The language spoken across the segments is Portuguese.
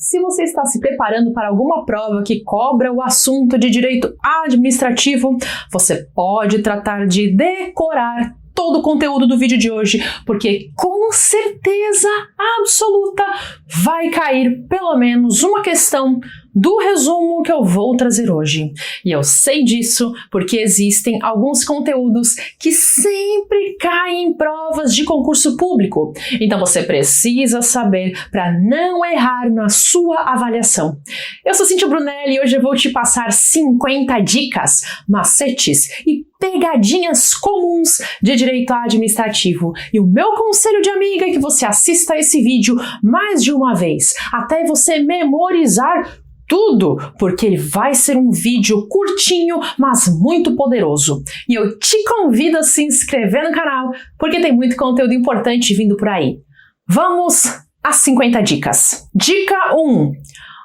Se você está se preparando para alguma prova que cobra o assunto de direito administrativo, você pode tratar de decorar todo o conteúdo do vídeo de hoje, porque com certeza absoluta vai cair pelo menos uma questão do resumo que eu vou trazer hoje. E eu sei disso porque existem alguns conteúdos que sempre caem em provas de concurso público. Então você precisa saber para não errar na sua avaliação. Eu sou Cíntia Brunelli e hoje eu vou te passar 50 dicas, macetes e pegadinhas comuns de direito administrativo. E o meu conselho de amiga é que você assista esse vídeo mais de uma vez, até você memorizar tudo, porque ele vai ser um vídeo curtinho, mas muito poderoso. E eu te convido a se inscrever no canal, porque tem muito conteúdo importante vindo por aí. Vamos às 50 dicas. Dica 1.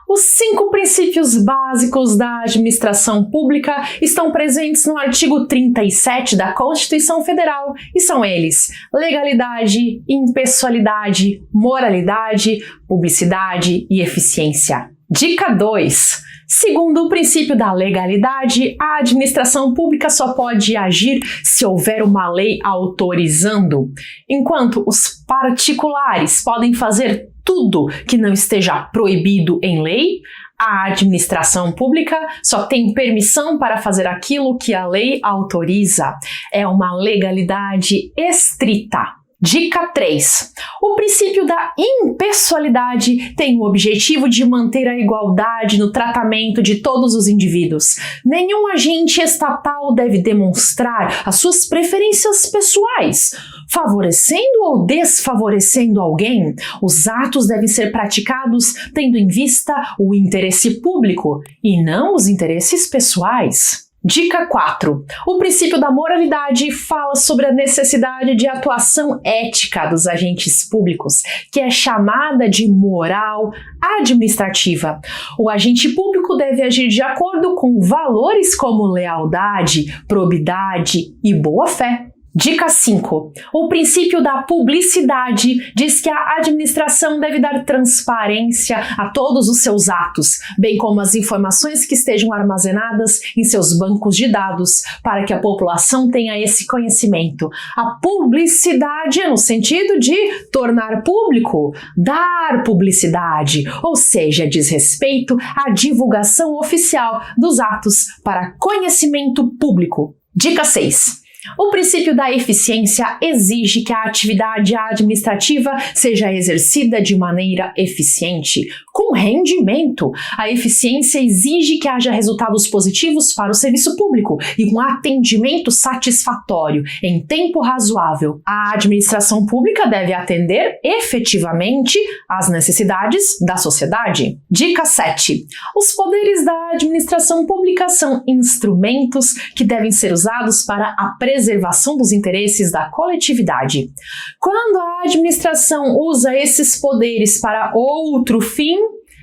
Os 5 princípios básicos da administração pública estão presentes no artigo 37 da Constituição Federal e são eles: legalidade, impessoalidade, moralidade, publicidade e eficiência. Dica 2. Segundo o princípio da legalidade, a administração pública só pode agir se houver uma lei autorizando, enquanto os particulares podem fazer tudo que não esteja proibido em lei. A administração pública só tem permissão para fazer aquilo que a lei autoriza. É uma legalidade estrita. Dica 3. O princípio da impessoalidade tem o objetivo de manter a igualdade no tratamento de todos os indivíduos. Nenhum agente estatal deve demonstrar as suas preferências pessoais, favorecendo ou desfavorecendo alguém. Os atos devem ser praticados tendo em vista o interesse público e não os interesses pessoais. Dica 4. O princípio da moralidade fala sobre a necessidade de atuação ética dos agentes públicos, que é chamada de moral administrativa. O agente público deve agir de acordo com valores como lealdade, probidade e boa-fé. Dica 5. O princípio da publicidade diz que a administração deve dar transparência a todos os seus atos, bem como as informações que estejam armazenadas em seus bancos de dados, para que a população tenha esse conhecimento. A publicidade é no sentido de tornar público, dar publicidade, ou seja, diz respeito à divulgação oficial dos atos para conhecimento público. Dica 6. O princípio da eficiência exige que a atividade administrativa seja exercida de maneira eficiente, com rendimento. A eficiência exige que haja resultados positivos para o serviço público e um atendimento satisfatório em tempo razoável. A administração pública deve atender efetivamente às necessidades da sociedade. Dica 7. Os poderes da administração pública são instrumentos que devem ser usados para a preservação dos interesses da coletividade. Quando a administração usa esses poderes para outro fim,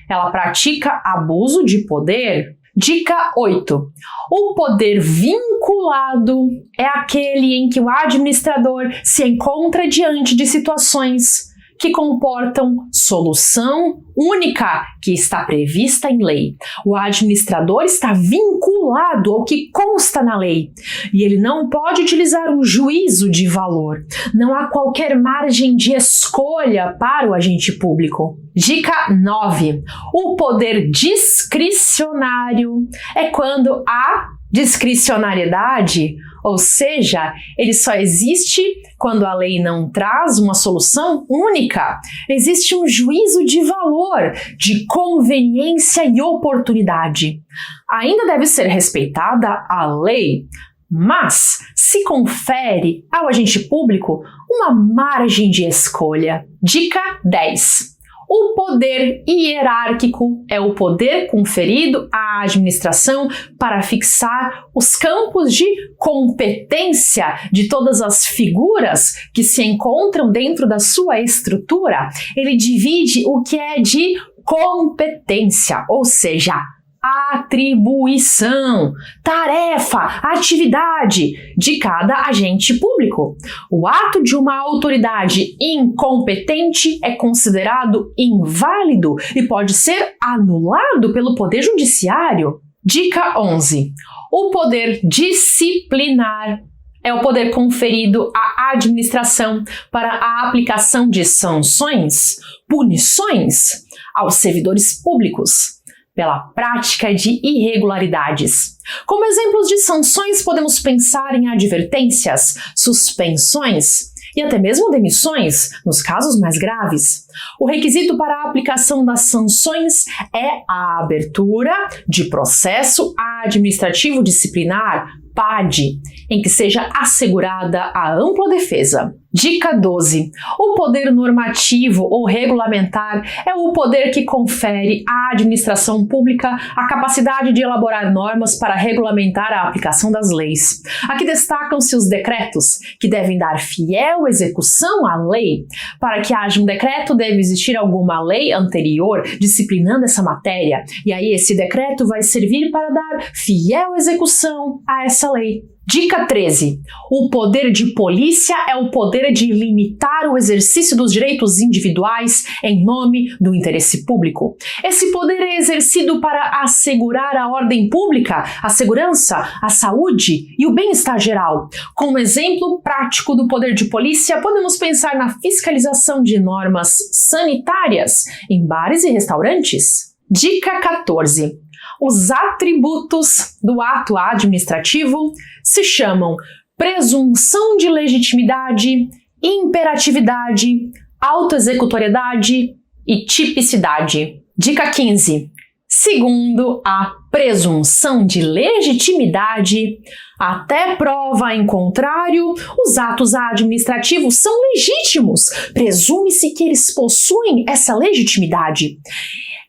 ela pratica abuso de poder. Dica 8. O poder vinculado é aquele em que o administrador se encontra diante de situações que comportam solução única que está prevista em lei. O administrador está vinculado ao que consta na lei e ele não pode utilizar um juízo de valor. Não há qualquer margem de escolha para o agente público. Dica 9. O poder discricionário é quando há discricionariedade, ou seja, ele só existe quando a lei não traz uma solução única. Existe um juízo de valor, de conveniência e oportunidade. Ainda deve ser respeitada a lei, mas se confere ao agente público uma margem de escolha. Dica 10. O poder hierárquico é o poder conferido à administração para fixar os campos de competência de todas as figuras que se encontram dentro da sua estrutura. Ele divide o que é de competência, ou seja, atribuição, tarefa, atividade de cada agente público. O ato de uma autoridade incompetente é considerado inválido e pode ser anulado pelo Poder Judiciário. Dica 11. O poder disciplinar é o poder conferido à administração para a aplicação de sanções, punições aos servidores públicos pela prática de irregularidades. Como exemplos de sanções, podemos pensar em advertências, suspensões e até mesmo demissões, nos casos mais graves. O requisito para a aplicação das sanções é a abertura de processo administrativo disciplinar, PAD, em que seja assegurada a ampla defesa. Dica 12. O poder normativo ou regulamentar é o poder que confere à administração pública a capacidade de elaborar normas para regulamentar a aplicação das leis. Aqui destacam-se os decretos, que devem dar fiel execução à lei. Para que haja um decreto, deve existir alguma lei anterior disciplinando essa matéria, e aí esse decreto vai servir para dar fiel execução a essa lei. Dica 13. O poder de polícia é o poder de limitar o exercício dos direitos individuais em nome do interesse público. Esse poder é exercido para assegurar a ordem pública, a segurança, a saúde e o bem-estar geral. Como exemplo prático do poder de polícia, podemos pensar na fiscalização de normas sanitárias em bares e restaurantes. Dica 14. Os atributos do ato administrativo se chamam presunção de legitimidade, imperatividade, autoexecutoriedade e tipicidade. Dica 15. Segundo a presunção de legitimidade, até prova em contrário, os atos administrativos são legítimos. Presume-se que eles possuem essa legitimidade.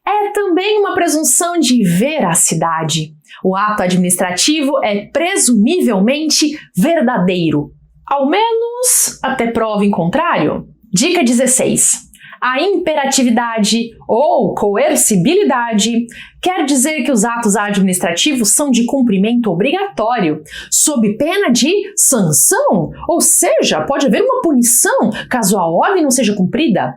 É também uma presunção de veracidade. O ato administrativo é presumivelmente verdadeiro, ao menos até prova em contrário. Dica 16. A imperatividade ou coercibilidade quer dizer que os atos administrativos são de cumprimento obrigatório, sob pena de sanção, ou seja, pode haver uma punição caso a ordem não seja cumprida.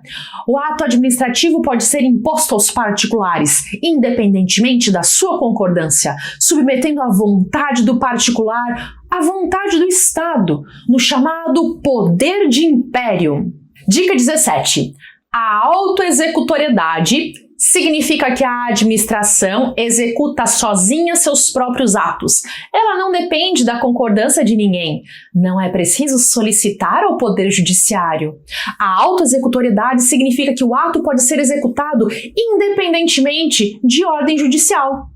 O ato administrativo pode ser imposto aos particulares, independentemente da sua concordância, submetendo a vontade do particular à vontade do Estado, no chamado poder de império. Dica 17. A autoexecutoriedade significa que a administração executa sozinha seus próprios atos. Ela não depende da concordância de ninguém. Não é preciso solicitar ao Poder Judiciário. A autoexecutoriedade significa que o ato pode ser executado independentemente de ordem judicial,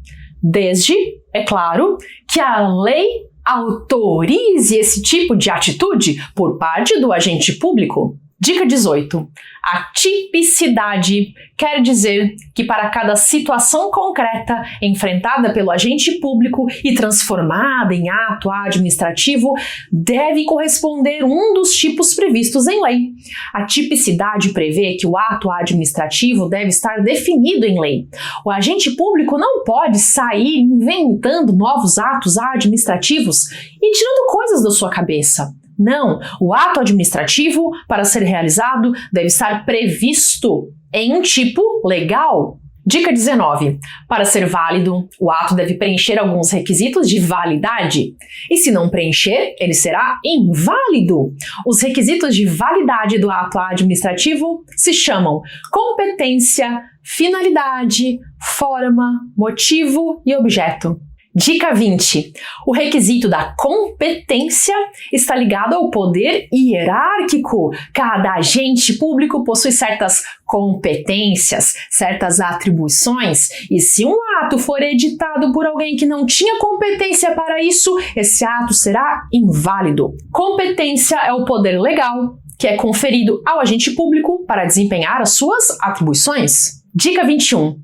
desde, é claro, que a lei autorize esse tipo de atitude por parte do agente público. Dica 18. A tipicidade quer dizer que para cada situação concreta enfrentada pelo agente público e transformada em ato administrativo, deve corresponder um dos tipos previstos em lei. A tipicidade prevê que o ato administrativo deve estar definido em lei. O agente público não pode sair inventando novos atos administrativos e tirando coisas da sua cabeça. Não, o ato administrativo, para ser realizado, deve estar previsto em um tipo legal. Dica 19. Para ser válido, o ato deve preencher alguns requisitos de validade. E se não preencher, ele será inválido. Os requisitos de validade do ato administrativo se chamam competência, finalidade, forma, motivo e objeto. Dica 20. O requisito da competência está ligado ao poder hierárquico. Cada agente público possui certas competências, certas atribuições, e se um ato for editado por alguém que não tinha competência para isso, esse ato será inválido. Competência é o poder legal que é conferido ao agente público para desempenhar as suas atribuições. Dica 21.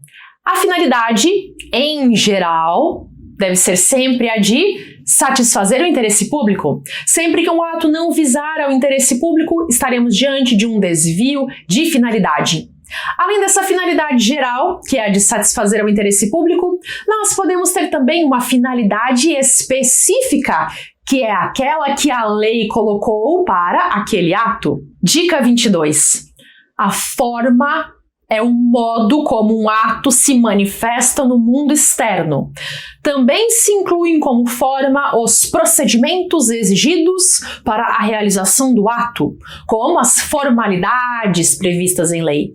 A finalidade, em geral, deve ser sempre a de satisfazer o interesse público. Sempre que um ato não visar ao interesse público, estaremos diante de um desvio de finalidade. Além dessa finalidade geral, que é a de satisfazer o interesse público, nós podemos ter também uma finalidade específica, que é aquela que a lei colocou para aquele ato. Dica 22. A forma é o modo como um ato se manifesta no mundo externo. Também se incluem como forma os procedimentos exigidos para a realização do ato, como as formalidades previstas em lei.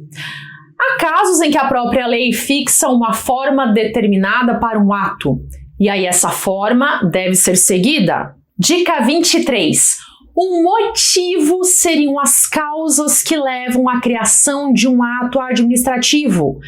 Há casos em que a própria lei fixa uma forma determinada para um ato, e aí essa forma deve ser seguida. Dica 23. O motivo seriam as causas que levam à criação de um ato administrativo.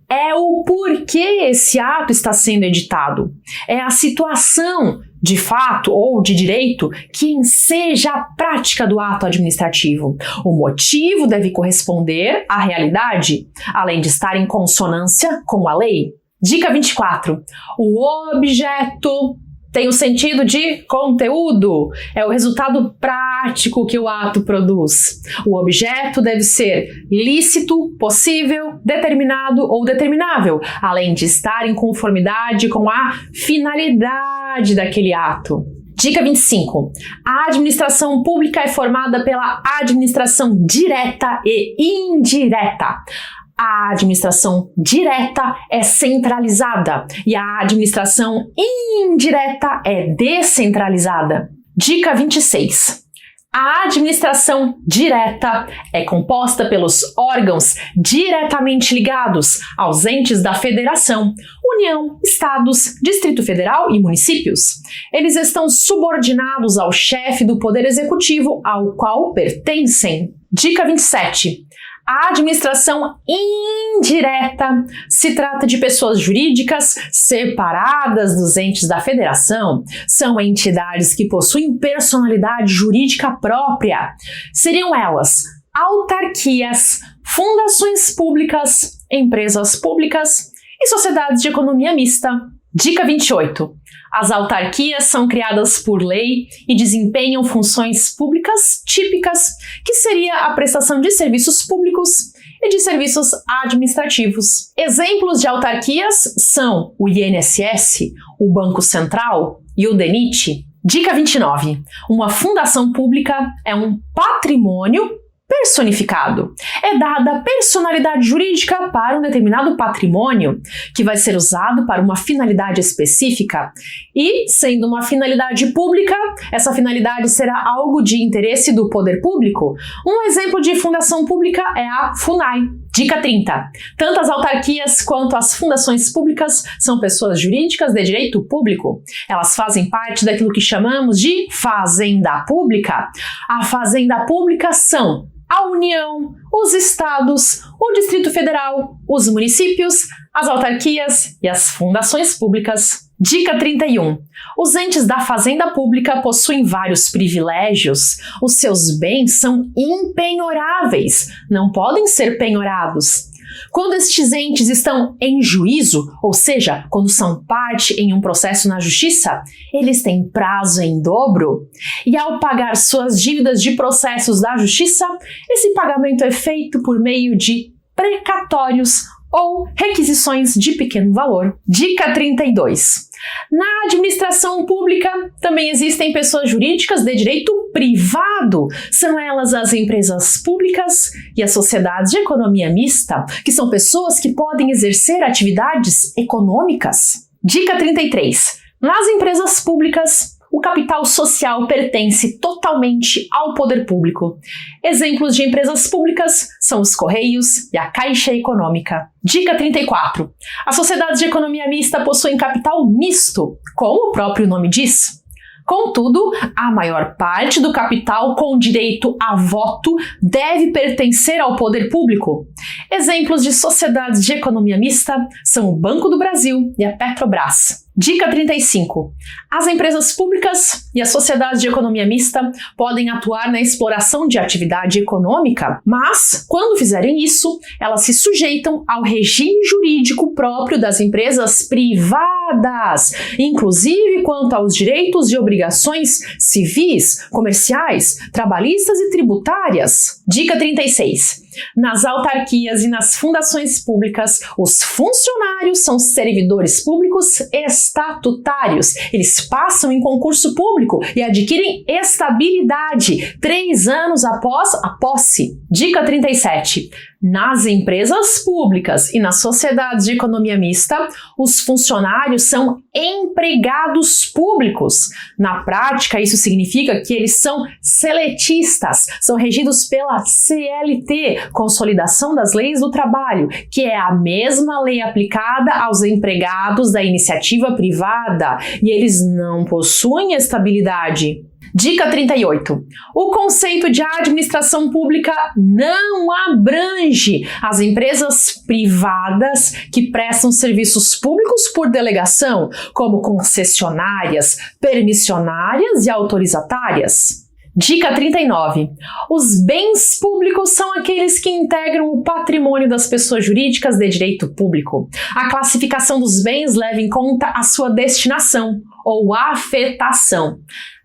É o porquê esse ato está sendo editado. É a situação, de fato ou de direito, que enseja a prática do ato administrativo. O motivo deve corresponder à realidade, além de estar em consonância com a lei. Dica 24. O objeto tem o sentido de conteúdo, é o resultado prático que o ato produz. O objeto deve ser lícito, possível, determinado ou determinável, além de estar em conformidade com a finalidade daquele ato. Dica 25. A administração pública é formada pela administração direta e indireta. A administração direta é centralizada e a administração indireta é descentralizada. Dica 26. A administração direta é composta pelos órgãos diretamente ligados aos entes da Federação, União, Estados, Distrito Federal e municípios. Eles estão subordinados ao chefe do Poder Executivo, ao qual pertencem. Dica 27. A administração indireta se trata de pessoas jurídicas separadas dos entes da federação. São entidades que possuem personalidade jurídica própria. Seriam elas autarquias, fundações públicas, empresas públicas e sociedades de economia mista. Dica 28. As autarquias são criadas por lei e desempenham funções públicas típicas, que seria a prestação de serviços públicos e de serviços administrativos. Exemplos de autarquias são o INSS, o Banco Central e o DENIT. Dica 29. Uma fundação pública é um patrimônio personificado. É dada personalidade jurídica para um determinado patrimônio, que vai ser usado para uma finalidade específica. E, sendo uma finalidade pública, essa finalidade será algo de interesse do poder público. Um exemplo de fundação pública é a FUNAI. Dica 30. Tanto as autarquias quanto as fundações públicas são pessoas jurídicas de direito público. Elas fazem parte daquilo que chamamos de fazenda pública. A fazenda pública são a União, os estados, o Distrito Federal, os municípios, as autarquias e as fundações públicas. Dica 31. Os entes da fazenda pública possuem vários privilégios. Os seus bens são impenhoráveis, não podem ser penhorados. Quando estes entes estão em juízo, ou seja, quando são parte em um processo na justiça, eles têm prazo em dobro. E ao pagar suas dívidas de processos da justiça, esse pagamento é feito por meio de precatórios ou requisições de pequeno valor. Dica 32. Na administração pública também existem pessoas jurídicas de direito privado. São elas as empresas públicas e as sociedades de economia mista, que são pessoas que podem exercer atividades econômicas. Dica 33. Nas empresas públicas, o capital social pertence totalmente ao poder público. Exemplos de empresas públicas são os Correios e a Caixa Econômica. Dica 34. As sociedades de economia mista possuem capital misto, como o próprio nome diz. Contudo, a maior parte do capital com direito a voto deve pertencer ao poder público. Exemplos de sociedades de economia mista são o Banco do Brasil e a Petrobras. Dica 35. As empresas públicas e as sociedades de economia mista podem atuar na exploração de atividade econômica, mas, quando fizerem isso, elas se sujeitam ao regime jurídico próprio das empresas privadas, inclusive quanto aos direitos e obrigações obrigações civis, comerciais, trabalhistas e tributárias. Dica 36. Nas autarquias e nas fundações públicas, os funcionários são servidores públicos estatutários. Eles passam em concurso público e adquirem estabilidade 3 anos após a posse. Dica 37. Nas empresas públicas e nas sociedades de economia mista, os funcionários são empregados públicos. Na prática, isso significa que eles são seletistas, são regidos pela CLT, Consolidação das Leis do Trabalho, que é a mesma lei aplicada aos empregados da iniciativa privada, e eles não possuem estabilidade. Dica 38. O conceito de administração pública não abrange as empresas privadas que prestam serviços públicos por delegação, como concessionárias, permissionárias e autorizatárias. Dica 39. Os bens públicos são aqueles que integram o patrimônio das pessoas jurídicas de direito público. A classificação dos bens leva em conta a sua destinação ou afetação.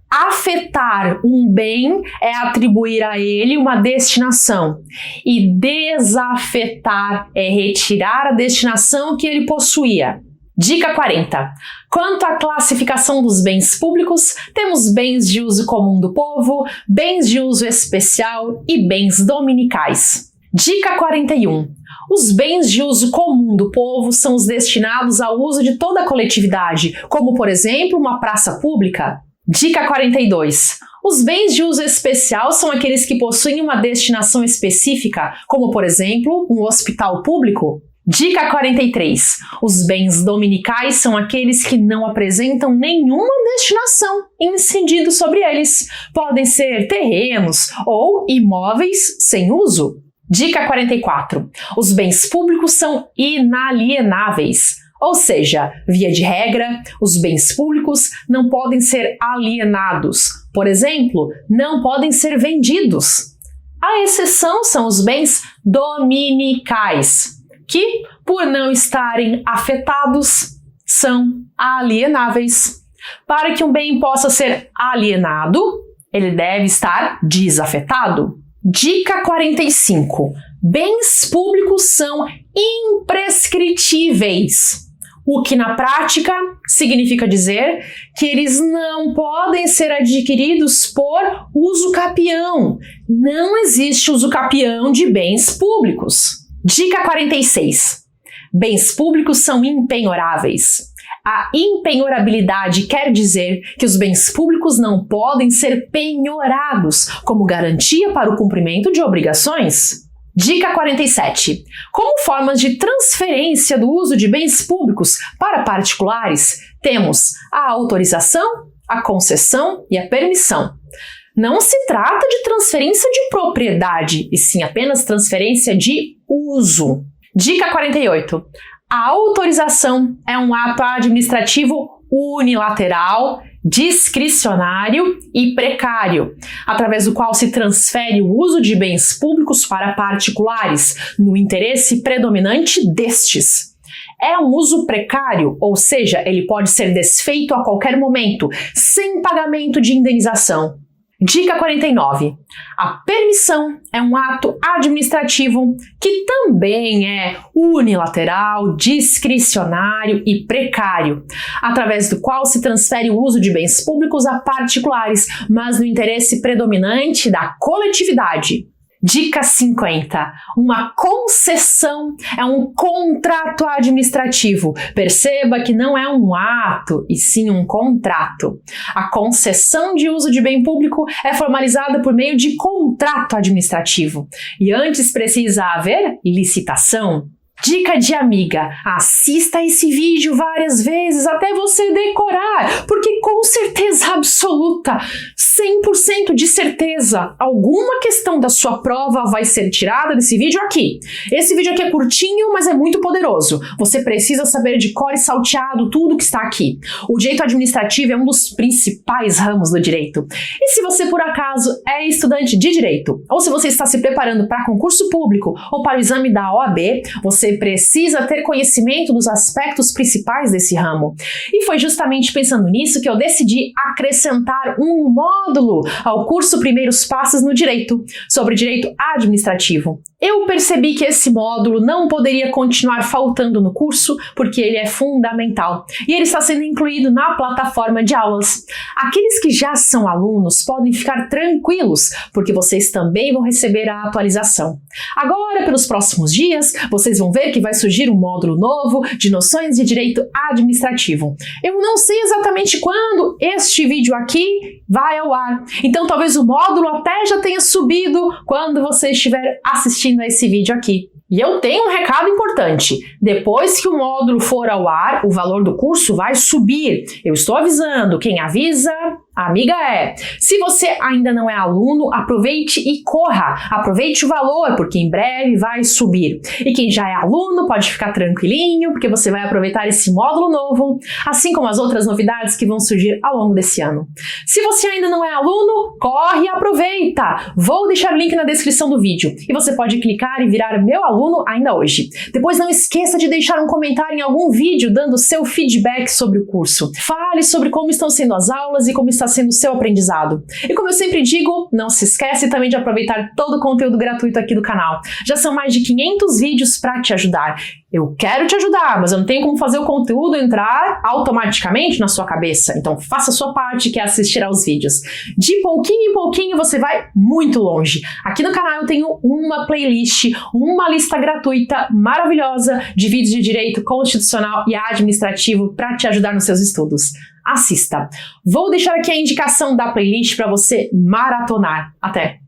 Afetar um bem é atribuir a ele uma destinação, e desafetar é retirar a destinação que ele possuía. Dica 40. Quanto à classificação dos bens públicos, temos bens de uso comum do povo, bens de uso especial e bens dominicais. Dica 41. Os bens de uso comum do povo são os destinados ao uso de toda a coletividade, como, por exemplo, uma praça pública. Dica 42. Os bens de uso especial são aqueles que possuem uma destinação específica, como, por exemplo, um hospital público. Dica 43. Os bens dominicais são aqueles que não apresentam nenhuma destinação incidido sobre eles. Podem ser terrenos ou imóveis sem uso. Dica 44. Os bens públicos são inalienáveis. Ou seja, via de regra, os bens públicos não podem ser alienados. Por exemplo, não podem ser vendidos. A exceção são os bens dominicais, que, por não estarem afetados, são alienáveis. Para que um bem possa ser alienado, ele deve estar desafetado. Dica 45. Bens públicos são imprescritíveis, o que na prática significa dizer que eles não podem ser adquiridos por uso capião. Não existe uso capião de bens públicos. Dica 46. Bens públicos são impenhoráveis. A impenhorabilidade quer dizer que os bens públicos não podem ser penhorados como garantia para o cumprimento de obrigações. Dica 47. Como formas de transferência do uso de bens públicos para particulares, temos a autorização, a concessão e a permissão. Não se trata de transferência de propriedade, e sim apenas transferência de uso. Dica 48. A autorização é um ato administrativo unilateral, discricionário e precário, através do qual se transfere o uso de bens públicos para particulares, no interesse predominante destes. É um uso precário, ou seja, ele pode ser desfeito a qualquer momento, sem pagamento de indenização. Dica 49. A permissão é um ato administrativo que também é unilateral, discricionário e precário, através do qual se transfere o uso de bens públicos a particulares, mas no interesse predominante da coletividade. Dica 50. Uma concessão é um contrato administrativo. Perceba que não é um ato, e sim um contrato. A concessão de uso de bem público é formalizada por meio de contrato administrativo. E antes precisa haver licitação. Dica de amiga: assista esse vídeo várias vezes até você decorar, porque com certeza absoluta, 100% de certeza, alguma questão da sua prova vai ser tirada desse vídeo aqui. Esse vídeo aqui é curtinho, mas é muito poderoso. Você precisa saber de cor e salteado tudo que está aqui. O direito administrativo é um dos principais ramos do direito. E se você por acaso é estudante de direito, ou se você está se preparando para concurso público ou para o exame da OAB, você você precisa ter conhecimento dos aspectos principais desse ramo. E foi justamente pensando nisso que eu decidi acrescentar um módulo ao curso Primeiros Passos no Direito, sobre direito administrativo. Eu percebi que esse módulo não poderia continuar faltando no curso, porque ele é fundamental. E ele está sendo incluído na plataforma de aulas. Aqueles que já são alunos podem ficar tranquilos, porque vocês também vão receber a atualização. Agora, pelos próximos dias, vocês vão ver que vai surgir um módulo novo de noções de direito administrativo. Eu não sei exatamente quando este vídeo aqui vai ao ar, então talvez o módulo até já tenha subido quando você estiver assistindo a esse vídeo aqui. E eu tenho um recado importante. Depois que o módulo for ao ar, o valor do curso vai subir. Eu estou avisando, quem avisa, a amiga é. Se você ainda não é aluno, aproveite e corra. Aproveite o valor, porque em breve vai subir. E quem já é aluno pode ficar tranquilinho, porque você vai aproveitar esse módulo novo, assim como as outras novidades que vão surgir ao longo desse ano. Se você ainda não é aluno, corre e aproveita. Vou deixar o link na descrição do vídeo e você pode clicar e virar meu aluno ainda hoje. Depois não esqueça de deixar um comentário em algum vídeo dando seu feedback sobre o curso. Fale sobre como estão sendo as aulas e como está sendo o seu aprendizado. E como eu sempre digo, não se esquece também de aproveitar todo o conteúdo gratuito aqui do canal. Já são mais de 500 vídeos para te ajudar. Eu quero te ajudar, mas eu não tenho como fazer o conteúdo entrar automaticamente na sua cabeça. Então faça a sua parte, que é assistir aos vídeos. De pouquinho em pouquinho você vai muito longe. Aqui no canal eu tenho uma playlist, uma lista gratuita maravilhosa de vídeos de direito constitucional e administrativo para te ajudar nos seus estudos. Assista! Vou deixar aqui a indicação da playlist para você maratonar. Até!